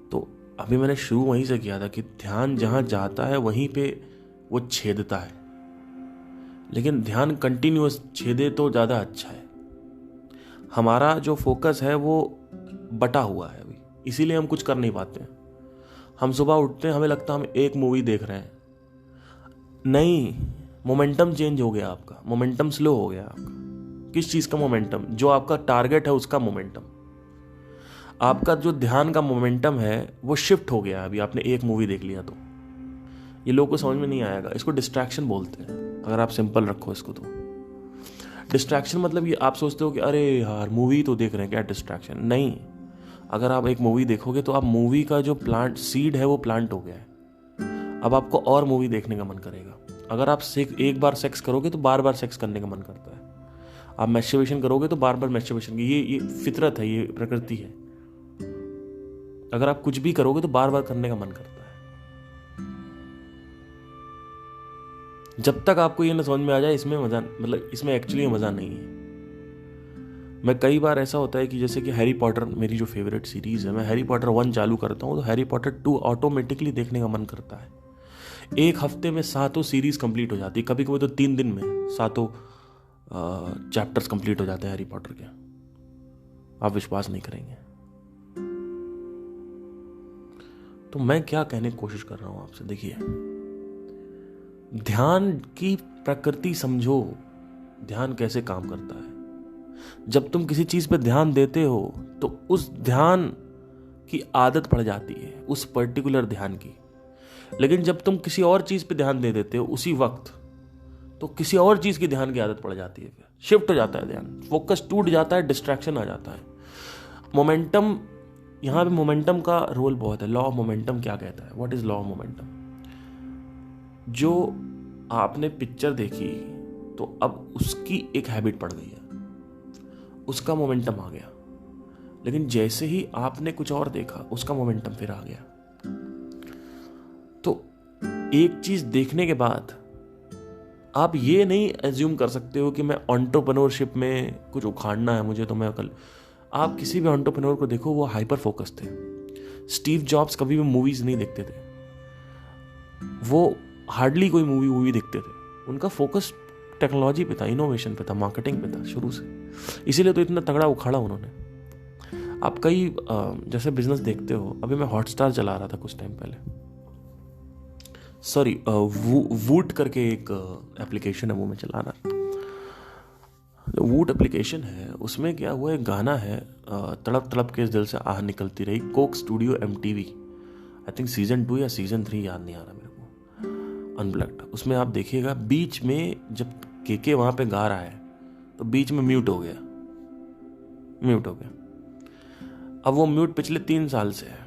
तो अभी मैंने शुरू वहीं से किया था कि ध्यान जहां जाता है वहीं पे वो छेदता है, लेकिन ध्यान कंटिन्यूअस छेदे तो ज़्यादा अच्छा है। हमारा जो फोकस है वो बटा हुआ है अभी, इसीलिए हम कुछ कर नहीं पाते हैं। हम सुबह उठते हैं, हमें लगता है हम एक मूवी देख रहे हैं, नहीं, मोमेंटम चेंज हो गया, आपका मोमेंटम स्लो हो गया। आपका किस चीज़ का मोमेंटम? जो आपका टारगेट है उसका मोमेंटम। आपका जो ध्यान का मोमेंटम है वो शिफ्ट हो गया। अभी आपने एक मूवी देख लिया तो ये लोगों को समझ में नहीं आएगा। इसको डिस्ट्रैक्शन बोलते हैं, अगर आप सिंपल रखो इसको। तो डिस्ट्रैक्शन मतलब ये आप सोचते हो कि अरे यार मूवी तो देख रहे हैं, क्या डिस्ट्रैक्शन? नहीं, अगर आप एक मूवी देखोगे तो आप मूवी का जो प्लांट सीड है वो प्लांट हो गया है। अब आपको और मूवी देखने का मन करेगा। अगर आप एक बार सेक्स करोगे तो बार बार सेक्स करने का मन करता है। आप मैस्टरबेशन करोगे तो बार बार मैस्टरबेशन की, ये फितरत है, ये प्रकृति है। अगर आप कुछ भी करोगे तो बार बार करने का मन करता है। जब तक आपको ये ना समझ में आ जाए इसमें मजा, मतलब इसमें एक्चुअली मजा नहीं है। मैं कई बार ऐसा होता है कि जैसे कि हैरी पॉटर मेरी जो फेवरेट सीरीज है, मैं हैरी पॉटर 1 चालू करता हूँ तो हैरी पॉटर 2 ऑटोमेटिकली देखने का मन करता है। एक हफ्ते में 7 सीरीज कंप्लीट हो जाती है, कभी कभी तो 3 दिन में 7 चैप्टर्स कंप्लीट हो जाते हैं हैरी पॉटर के। आप विश्वास नहीं करेंगे। तो मैं क्या कहने की कोशिश कर रहा हूं आपसे, देखिए, ध्यान की प्रकृति समझो। ध्यान कैसे काम करता है? जब तुम किसी चीज पे ध्यान देते हो तो उस ध्यान की आदत पड़ जाती है, उस पर्टिकुलर ध्यान की। लेकिन जब तुम किसी और चीज पे ध्यान दे देते हो उसी वक्त, तो किसी और चीज की ध्यान की आदत पड़ जाती है, फिर शिफ्ट हो जाता है ध्यान, फोकस टूट जाता है, डिस्ट्रैक्शन आ जाता है। मोमेंटम, यहां पे मोमेंटम का रोल बहुत है। लॉ ऑफ मोमेंटम क्या कहता है? What is law of momentum? जो आपने पिक्चर देखी तो अब उसकी एक हैबिट पड़ गई है, उसका मोमेंटम आ गया। लेकिन जैसे ही आपने कुछ और देखा उसका मोमेंटम फिर आ गया। तो एक चीज देखने के बाद आप ये नहीं एज्यूम कर सकते हो कि मैं एंटरप्रेन्योरशिप में कुछ उखाड़ना है मुझे तो मैं कल। आप किसी भी एंटरप्रेन्योर को देखो, वो हाइपर फोकस थे। स्टीव जॉब्स कभी भी मूवीज नहीं देखते थे, वो हार्डली कोई मूवी देखते थे। उनका फोकस टेक्नोलॉजी पे था, इनोवेशन पे था, मार्केटिंग पे था शुरू से। इसीलिए तो इतना तगड़ा उखाड़ा उन्होंने। आप कई जैसे बिजनेस देखते हो। अभी मैं हॉटस्टार चला रहा था कुछ टाइम पहले, सॉरी वूट करके एक एप्लीकेशन है, वो मैं चला रहा। जो वूट एप्लीकेशन है उसमें क्या हुआ, एक गाना है, तड़प तड़प के इस दिल से आह निकलती रही, Coke studio MTV, I think season 2 या सीजन 3, याद नहीं आ रहा मेरे को, अनप्लग्ड। उसमें आप देखिएगा बीच में जब केके वहां पे गा रहा है तो बीच में म्यूट हो गया। अब वो म्यूट पिछले 3 साल से है,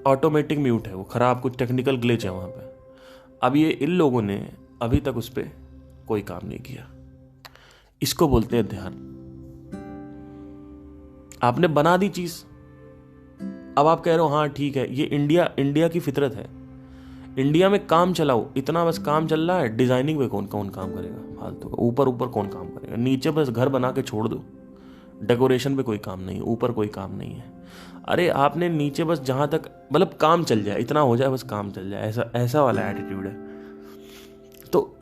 ऑटोमेटिक म्यूट है, वो खराब, कुछ टेक्निकल ग्लिच है वहां पे। अब ये इन लोगों ने अभी तक उस पर कोई काम नहीं किया। इसको बोलते हैं ध्यान। आपने बना दी चीज, अब आप कह रहे हो हाँ ठीक है, ये इंडिया की फितरत है। इंडिया में काम चलाओ, इतना बस काम चल रहा है। डिजाइनिंग पे कौन काम करेगा फालतू का? ऊपर कौन काम करेगा? नीचे बस घर बना के छोड़ दो, डेकोरेशन पे कोई काम नहीं, ऊपर कोई काम नहीं है। अरे आपने नीचे बस जहां तक मतलब काम चल जाए, इतना हो जाए बस काम चल जाए, ऐसा वाला एटीट्यूड है। तो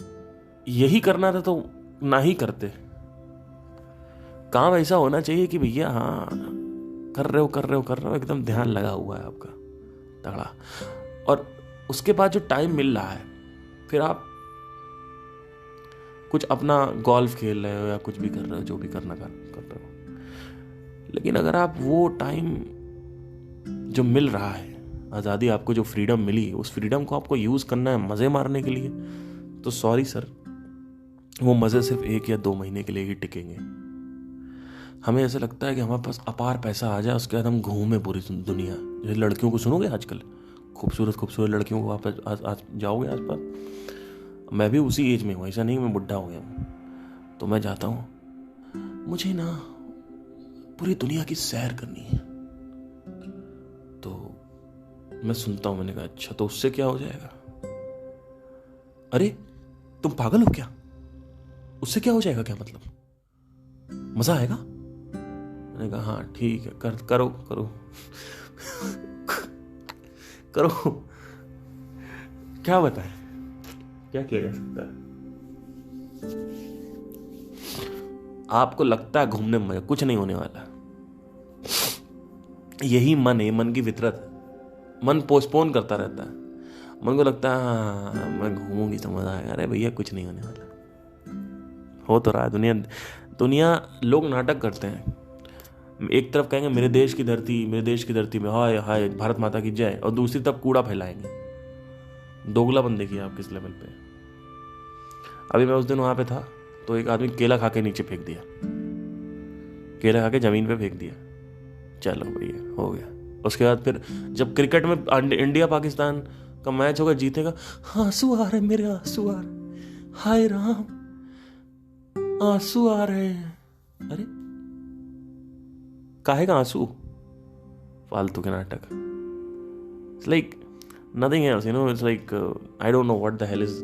यही करना था तो ना ही करते। काम ऐसा होना चाहिए कि भैया हाँ कर रहे हो, एकदम ध्यान लगा हुआ है आपका तगड़ा। और उसके बाद जो टाइम मिल रहा है, फिर आप कुछ अपना गोल्फ खेल रहे हो या कुछ भी कर रहे हो, जो भी करना कर रहे हो। लेकिन अगर आप वो टाइम जो मिल रहा है, आज़ादी आपको जो फ्रीडम मिली, उस फ्रीडम को आपको यूज़ करना है मज़े मारने के लिए, तो सॉरी सर, वो मज़े सिर्फ 1 या 2 महीने के लिए ही टिकेंगे। हमें ऐसा लगता है कि हमारे पास अपार पैसा आ जाए, उसके बाद हम घूमे पूरी दुनिया। जैसे लड़कियों को सुनोगे आजकल, खूबसूरत लड़कियों को आप जाओगे आसपास। मैं भी उसी एज में हूँ, ऐसा नहीं मैं बुढ़ा हो गया हूँ। तो मैं जाता हूँ, मुझे ना पूरी दुनिया की सैर करनी है। तो मैं सुनता हूँ, मैंने कहा अच्छा तो उससे क्या हो जाएगा? अरे तुम पागल हो क्या? उससे क्या हो जाएगा? क्या मतलब, मजा आएगा? मैंने कहा हाँ ठीक है, करो करो। क्या बताएं, क्या किया जा सकता है? आपको लगता है घूमने में कुछ नहीं होने वाला। यही मन है, मन की फितरत है। मन पोस्टपोन करता रहता है। मन को लगता है हाँ मैं घूमूंगी तो मज़ा आएगा। अरे भैया कुछ नहीं होने वाला, हो तो रहा है। दुनिया लोग नाटक करते हैं। एक तरफ कहेंगे मेरे देश की धरती में हाय हाय भारत माता की जय, और दूसरी तरफ कूड़ा फैलाएंगे। दोगलापन देखिए आप किस लेवल पे। अभी मैं उस दिन वहां पे था तो एक आदमी केला खा के नीचे फेंक दिया, केला खा के जमीन पे फेंक दिया। चलो भैया हो गया। उसके बाद फिर जब क्रिकेट में इंडिया पाकिस्तान का मैच होगा, जीतेगा, आंसू आ रहे मेरे, आंसू आ रहे, हाय राम आंसू आ रहे हैं। अरे काहे का आंसू, फालतू के नाटक। It's like nothing else, you know. It's like I don't know what the hell is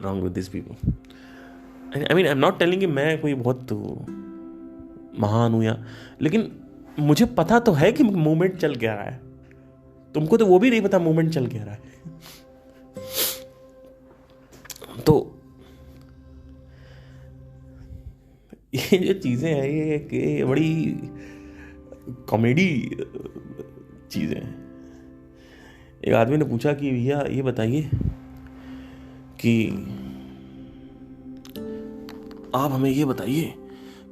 wrong with this people. I mean I am not telling कि मैं कोई बहुत महान हूं, या लेकिन मुझे पता तो है कि मूवमेंट चल क्या रहा है। तुमको तो वो भी नहीं पता मूवमेंट चल क्या रहा है। तो ये जो चीजें हैं ये बड़ी कॉमेडी चीजें हैं। एक आदमी ने पूछा कि भैया ये बताइए कि आप हमें ये बताइए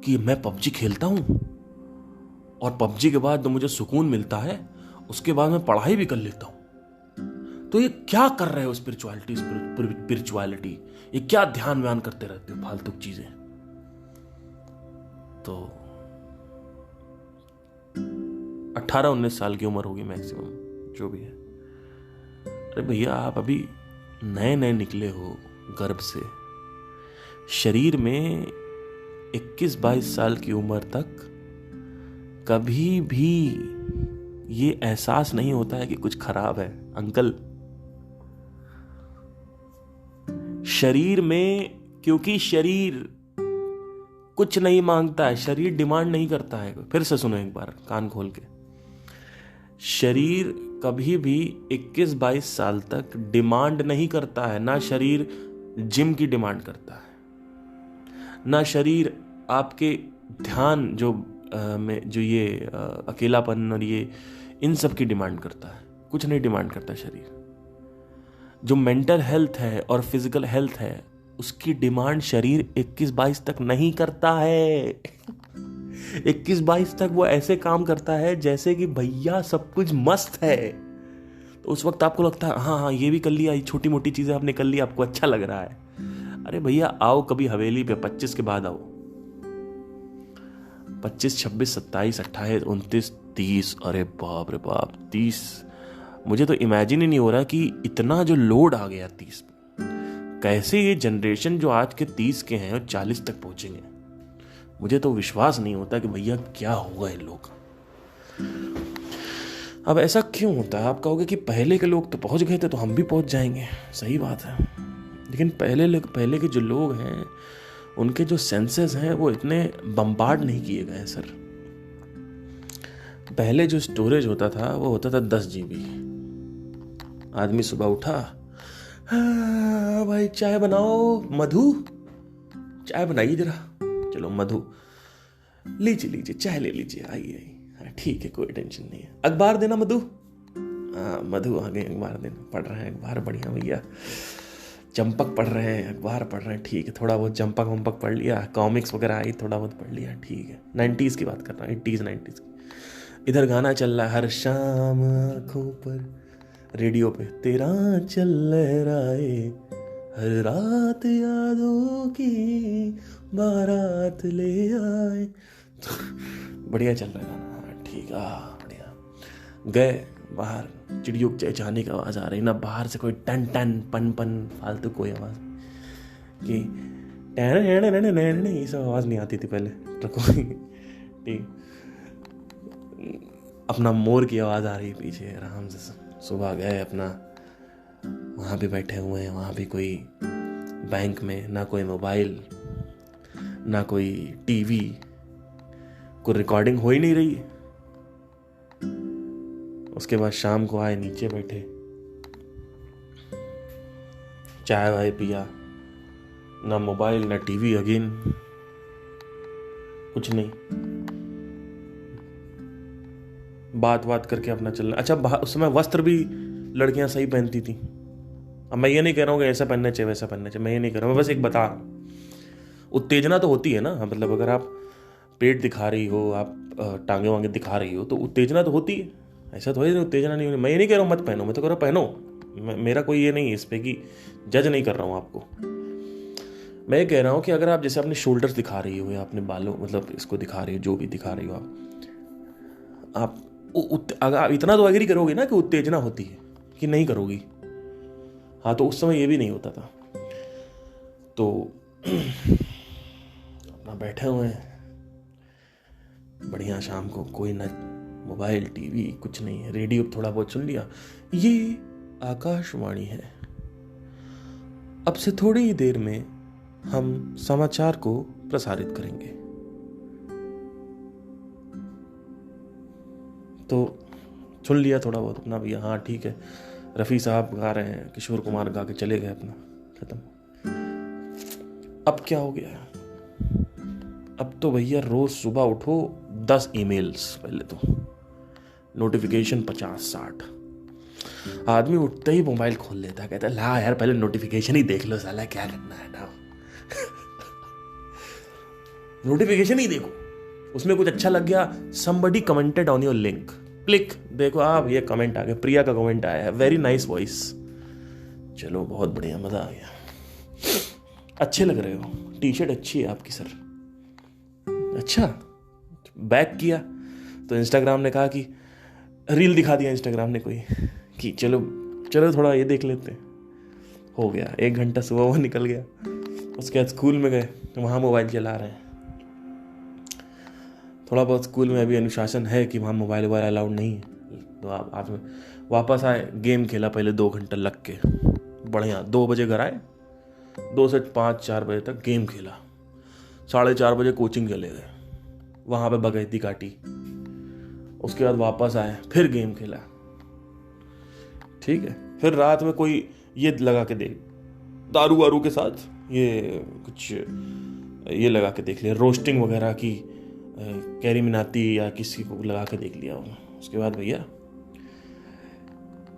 कि मैं पबजी खेलता हूं और पबजी के बाद तो मुझे सुकून मिलता है, उसके बाद मैं पढ़ाई भी कर लेता हूं, तो ये क्या कर रहे हो स्पिरिचुअलिटी, ये क्या ध्यान व्यान करते रहते हो फालतू चीजें। तो 18-19 साल की उम्र होगी मैक्सिमम, जो भी है। अरे भैया आप अभी नए नए निकले हो गर्भ से, शरीर में 21-22 साल की उम्र तक कभी भी ये एहसास नहीं होता है कि कुछ खराब है अंकल। शरीर में, क्योंकि शरीर कुछ नहीं मांगता है, शरीर डिमांड नहीं करता है। फिर से सुनो एक बार कान खोल के, शरीर कभी भी 21-22 साल तक डिमांड नहीं करता है। ना शरीर जिम की डिमांड करता है, ना शरीर आपके ध्यान जो ये अकेलापन और ये इन सब की डिमांड करता है। कुछ नहीं डिमांड करता शरीर। जो मेंटल हेल्थ है और फिजिकल हेल्थ है उसकी डिमांड शरीर 21-22 तक नहीं करता है। 21-22 तक वो ऐसे काम करता है जैसे कि भैया सब कुछ मस्त है। तो उस वक्त आपको लगता है हाँ ये भी कर लिया, ये छोटी मोटी चीजें आपने कर ली, आपको अच्छा लग रहा है। अरे भैया आओ कभी हवेली पे 25 के बाद आओ, 25, 26, 27, 28, 29, 30। अरे बाप रे बाप 30, मुझे तो इमेजिन ही नहीं हो रहा कि इतना जो लोड आ गया 30। कैसे ये जनरेशन जो आज के 30 के हैं और 40 तक पहुंचेंगे, मुझे तो विश्वास नहीं होता कि भैया क्या होगा इन लोग। अब ऐसा क्यों होता है? आप कहोगे कि पहले के लोग तो पहुंच गए थे तो हम भी पहुंच जाएंगे, सही बात है। लेकिन पहले के जो लोग हैं उनके जो सेंसेस हैं वो इतने बम्बार्ड नहीं किए गए सर। पहले जो स्टोरेज होता था वो होता था 10 GB। आदमी सुबह उठा, हाँ भाई चाय बनाओ, मधु चाय बनाइए जरा, चलो मधु लीजिए चाय ले लीजिए, आइए ठीक है कोई टेंशन नहीं है। अखबार देना मधु, हाँ मधु आ गए अखबार देना, पढ़ रहे हैं अखबार, बढ़िया भैया। चंपक पढ़ रहे हैं, अखबार पढ़ रहे हैं, ठीक है थोड़ा बहुत चंपक वंपक पढ़ लिया, कॉमिक्स वगैरह आई थोड़ा बहुत पढ़ लिया, ठीक है। 90s की बात कर रहा हूँ, 80s 90s की। इधर गाना चल रहा है हर शाम आँखों पर, रेडियो पे तेरा चल लहराए, हर रात यादों की बारात ले आए। तो बढ़िया चल रहा है गाना, ठीक है बढ़िया। गए बाहर, चिड़ियों के चहचहाने की आवाज़ आ रही, ना बाहर से कोई टन टन पन पन फालतू कोई आवाज़ कि टन ये सब आवाज़ नहीं आती थी पहले ट्रकों की, ठीक। अपना मोर की आवाज़ आ रही पीछे आराम से। सुबह गए अपना, वहाँ भी बैठे हुए हैं, वहाँ भी कोई बैंक में ना कोई मोबाइल ना कोई टीवी, कोई रिकॉर्डिंग हो ही नहीं रही। उसके बाद शाम को आए, नीचे बैठे, चाय वाय पिया, ना मोबाइल ना टीवी, अगेन कुछ नहीं, बात करके अपना चलना। अच्छा उस समय वस्त्र भी लड़कियां सही पहनती थी। अब मैं ये नहीं कह रहा हूँ कि ऐसा पहनना चाहिए वैसा पहनना चाहिए, मैं ये नहीं कह रहा हूँ, मैं बस एक बता रहा हूँ। उत्तेजना तो होती है ना, मतलब अगर आप पेट दिखा रही हो, आप टांगे वांगे दिखा रही हो, तो उत्तेजना तो होती है। ऐसा तो है उत्तेजना नहीं होनी। मैं ये नहीं कह रहा हूँ मत पहनो, मैं तो कह रहा हूँ पहनो। मेरा कोई ये नहीं है इस पर कि जज नहीं कर रहा हूँ आपको। मैं ये कह रहा हूँ कि अगर आप जैसे अपने शोल्डर्स दिखा रही हो या अपने बालों, मतलब इसको दिखा रही हो, जो भी दिखा रही हो आप अगर आप इतना तो एग्री करोगे ना कि उत्तेजना होती है, कि नहीं करोगी? हाँ, तो उस समय ये भी नहीं होता था। तो अपना बैठे हुए हैं बढ़िया, शाम को कोई ना मोबाइल टीवी कुछ नहीं है, रेडियो थोड़ा बहुत सुन लिया। ये आकाशवाणी है, अब से थोड़ी ही देर में हम समाचार को प्रसारित करेंगे। तो सुन लिया थोड़ा बहुत अपना भैया, हाँ ठीक है, रफ़ी साहब गा रहे हैं, किशोर कुमार गा के चले गए, अपना खत्म। अब क्या हो गया? अब तो भैया रोज सुबह उठो 10 ईमेल्स, पहले तो नोटिफिकेशन 50-60। आदमी उठते ही मोबाइल खोल लेता है, कहता है ला यार पहले नोटिफिकेशन ही देख लो, साला क्या करना है ना। नोटिफिकेशन ही देखो, उसमें कुछ अच्छा लग गया, somebody commented on your link, click, देखो आप ये कमेंट आ गया, प्रिया का कमेंट आया है, वेरी नाइस वॉइस, चलो बहुत बढ़िया, मजा आ गया, अच्छे लग रहे हो, टी शर्ट अच्छी है आपकी सर, अच्छा। बैक किया तो इंस्टाग्राम ने कहा कि रील दिखा दिया इंस्टाग्राम ने कोई कि चलो चलो थोड़ा ये देख लेते हैं, हो गया 1 घंटा सुबह वो निकल गया। उसके बाद स्कूल में गए, वहाँ मोबाइल चला रहे हैं। थोड़ा बहुत स्कूल में अभी अनुशासन है कि वहाँ मोबाइल अलाउड नहीं है, तो आप वापस आए, गेम खेला पहले 2 घंटा लग के, बढ़िया। 2 बजे घर आए, 2 से 5-4 बजे तक गेम खेला, 4:30 बजे कोचिंग चले गए, वहाँ पे बगैती काटी, उसके बाद वापस आए, फिर गेम खेला, ठीक है। फिर रात में कोई ये लगा के देख, दारू वारू के साथ ये कुछ ये लगा के देख लिया, रोस्टिंग वगैरह की, कैरी मिनाती या किसी को लगा के देख लिया। उसके बाद भैया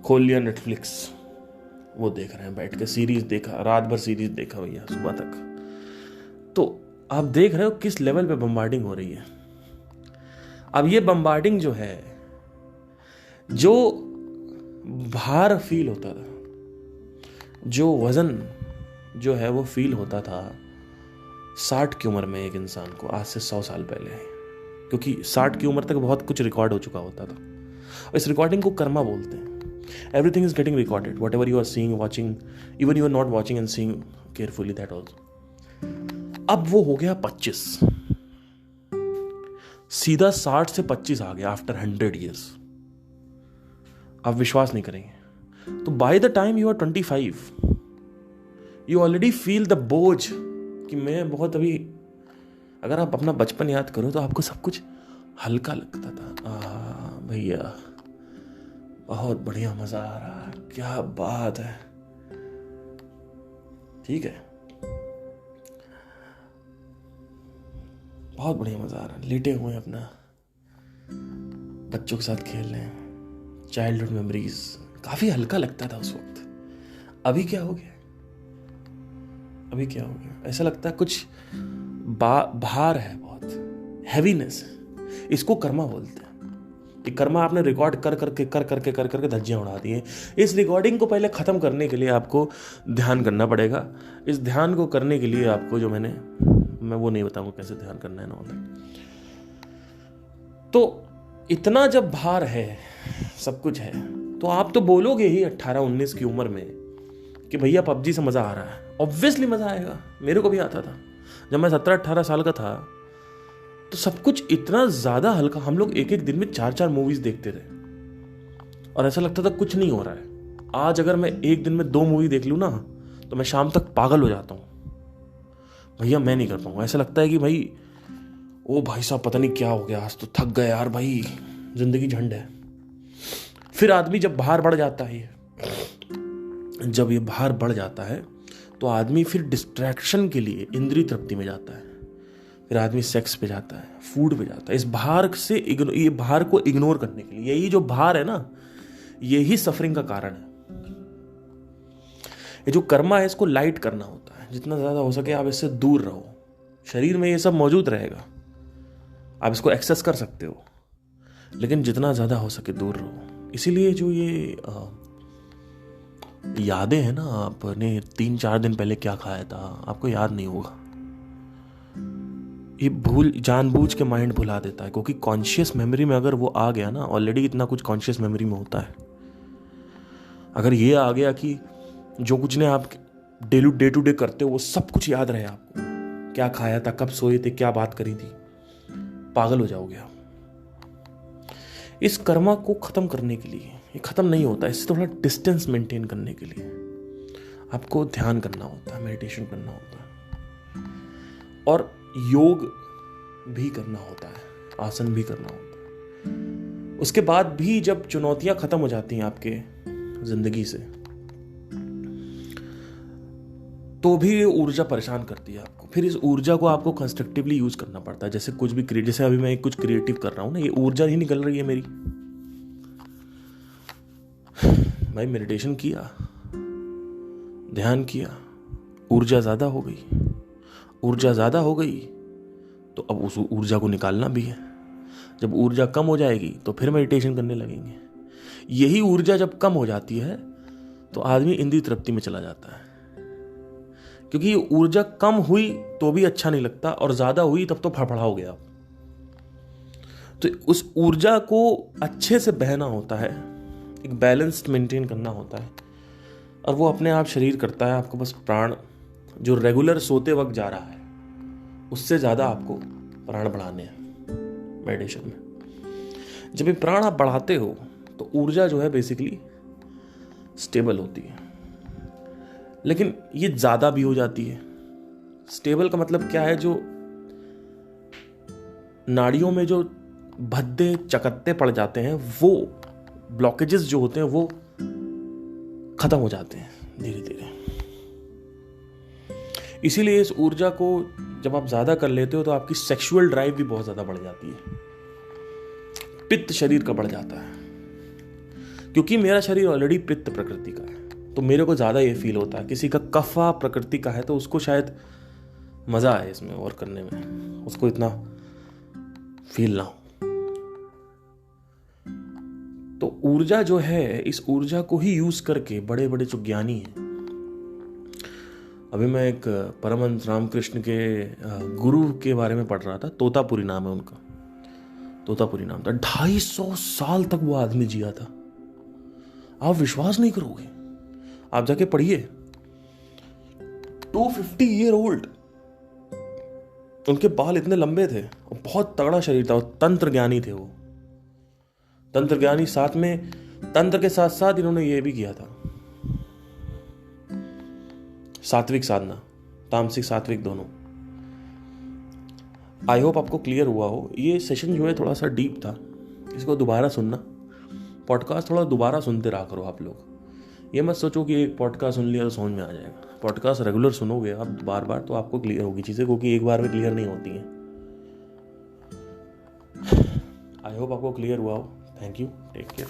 खोल लिया नेटफ्लिक्स, वो देख रहे हैं बैठ के, सीरीज देखा, रात भर सीरीज देखा भैया सुबह तक। तो आप देख रहे हो किस लेवल पे बम्बार्डिंग हो रही है। अब ये बम्बार्डिंग जो है, जो भार फील होता था, जो वजन जो है वो फील होता था 60 की उम्र में एक इंसान को, आज से 100 साल पहले, क्योंकि 60 की उम्र तक बहुत कुछ रिकॉर्ड हो चुका होता था। और इस रिकॉर्डिंग को कर्मा बोलते हैं। Everything is getting recorded, whatever you are seeing, watching, even you are not watching and seeing carefully, that also. अब वो हो गया 25, सीधा 60 से 25 आ गया आफ्टर 100 years। आप विश्वास नहीं करेंगे, तो by the time you are 25 you already feel the बोझ कि मैं बहुत अभी, अगर आप अपना बचपन याद करो तो आपको सब कुछ हल्का लगता था। भैया बहुत बढ़िया, मजा आ रहा है, क्या बात है, ठीक है, बहुत बढ़िया मजा आ रहा है, लेटे हुए अपना बच्चों के साथ खेल रहे हैं, चाइल्डहुड मेमोरीज, काफी हल्का लगता था उस वक्त। अभी क्या हो गया, अभी क्या हो गया, ऐसा लगता है कुछ भार है, बहुत हैवीनेस। इसको कर्मा बोलते हैं। ये कर्मा आपने रिकॉर्ड कर करके धज्जियां उड़ा दी हैं। इस रिकॉर्डिंग को पहले खत्म करने के लिए आपको ध्यान करना पड़ेगा। इस ध्यान को करने के लिए आपको, जो मैं वो नहीं बताऊंगा कैसे ध्यान करना है ना। तो इतना जब भार है, सब कुछ है, तो आप तो बोलोगे ही 18-19 की उम्र में कि भैया पबजी से मजा आ रहा है। ऑब्वियसली मजा आएगा, मेरे को भी आता था जब मैं 17-18 साल का था। तो सब कुछ इतना ज्यादा हल्का, हम लोग एक दिन में 4-4 मूवीज देखते थे और ऐसा लगता था कुछ नहीं हो रहा है। आज अगर मैं एक दिन में 2 मूवी देख लूं ना, तो मैं शाम तक पागल हो जाता हूं। भैया मैं नहीं कर पाऊंगा, ऐसा लगता है कि भाई ओ भाई साहब पता नहीं क्या हो गया, आज तो थक गए यार भाई, जिंदगी झंड है। फिर आदमी जब बाहर बढ़ जाता है, जब ये बाहर बढ़ जाता है तो आदमी फिर डिस्ट्रैक्शन के लिए इंद्रिय तृप्ति में जाता है, फिर आदमी सेक्स पे जाता है, फूड पे जाता है, इस भार से ये भार को इग्नोर करने के लिए। यही जो भार है ना, यही सफरिंग का कारण है। ये जो कर्मा है इसको लाइट करना होता है, जितना ज़्यादा हो सके आप इससे दूर रहो। शरीर में ये सब मौजूद रहेगा, आप इसको एक्सेस कर सकते हो, लेकिन जितना ज़्यादा हो सके दूर रहो। इसीलिए जो ये यादें हैं ना, आपने 3-4 दिन पहले क्या खाया था आपको याद नहीं होगा, ये भूल जानबूझ के माइंड भुला देता है, क्योंकि कॉन्शियस मेमोरी में अगर वो आ गया ना, ऑलरेडी इतना कुछ कॉन्शियस मेमोरी में होता है। अगर ये आ गया कि जो कुछ ने आप डे टू डे करते हो वो सब कुछ याद रहे आपको, क्या खाया था, कब सोए थे, क्या बात करी थी, पागल हो जाओगे आप। इस कर्मा को खत्म करने के लिए, ये खत्म नहीं होता, इससे थोड़ा डिस्टेंस मेंटेन करने के लिए आपको ध्यान करना होता है, मेडिटेशन करना होता है, और योग भी करना होता है, आसन भी करना होता है। उसके बाद भी जब चुनौतियां खत्म हो जाती हैं आपके जिंदगी से, तो भी ये ऊर्जा परेशान करती है आपको। फिर इस ऊर्जा को आपको कंस्ट्रक्टिवली यूज करना पड़ता है। जैसे कुछ भी जैसे अभी मैं कुछ क्रिएटिव कर रहा हूं ना, ये ऊर्जा ही निकल रही है मेरी। भाई मेडिटेशन किया, ध्यान किया, ऊर्जा ज्यादा हो गई, ऊर्जा ज्यादा हो गई तो अब उस ऊर्जा को निकालना भी है। जब ऊर्जा कम हो जाएगी तो फिर मेडिटेशन करने लगेंगे। यही ऊर्जा जब कम हो जाती है तो आदमी इंद्रिय तृप्ति में चला जाता है, क्योंकि ऊर्जा कम हुई तो भी अच्छा नहीं लगता, और ज्यादा हुई तब तो फड़फड़ा हो गया। तो उस ऊर्जा को अच्छे से बहना होता है, एक बैलेंस्ड मेंटेन करना होता है, और वो अपने आप शरीर करता है। आपको बस प्राण जो रेगुलर सोते वक्त जा रहा है उससे ज्यादा आपको प्राण बढ़ाने हैं मेडिटेशन में। जब ये प्राण आप बढ़ाते हो तो ऊर्जा जो है बेसिकली स्टेबल होती है, लेकिन ये ज्यादा भी हो जाती है। स्टेबल का मतलब क्या है, जो नाड़ियों में जो भद्दे चकत्ते पड़ जाते हैं, वो ब्लॉकेजेस जो होते हैं वो खत्म हो जाते हैं धीरे धीरे। इसीलिए इस ऊर्जा को जब आप ज्यादा कर लेते हो तो आपकी सेक्सुअल ड्राइव भी बहुत ज्यादा बढ़ जाती है, पित्त शरीर का बढ़ जाता है। क्योंकि मेरा शरीर ऑलरेडी पित्त प्रकृति का है तो मेरे को ज्यादा ये फील होता है। किसी का कफा प्रकृति का है तो उसको शायद मजा आए इसमें और करने में, उसको इतना फील ना हो। तो ऊर्जा जो है, इस ऊर्जा को ही यूज करके बड़े बड़े जो ज्ञानी हैं, अभी मैं एक परमहंस रामकृष्ण के गुरु के बारे में पढ़ रहा था, तोतापुरी नाम है उनका, तोतापुरी नाम था। 250 साल तक वो आदमी जिया था। आप विश्वास नहीं करोगे, आप जाके पढ़िए। 250 ईयर ओल्ड, उनके बाल इतने लंबे थे, बहुत तगड़ा शरीर था, तंत्र ज्ञानी थे वो, तंत्र ज्ञानी। साथ में तंत्र के साथ साथ इन्होंने ये भी किया था, सात्विक साधना, तामसिक सात्विक दोनों। आई होप आपको क्लियर हुआ हो। ये सेशन जो है थोड़ा सा डीप था, इसको दोबारा सुनना, पॉडकास्ट थोड़ा दोबारा सुनते रहा करो आप लोग। ये मत सोचो कि एक पॉडकास्ट सुन लिया तो समझ में आ जाएगा। पॉडकास्ट रेगुलर सुनोगे आप बार बार तो आपको क्लियर होगी चीजें, क्योंकि एक बार में क्लियर नहीं होती हैं। आई होप आपको क्लियर हुआ हो। Thank you, take care.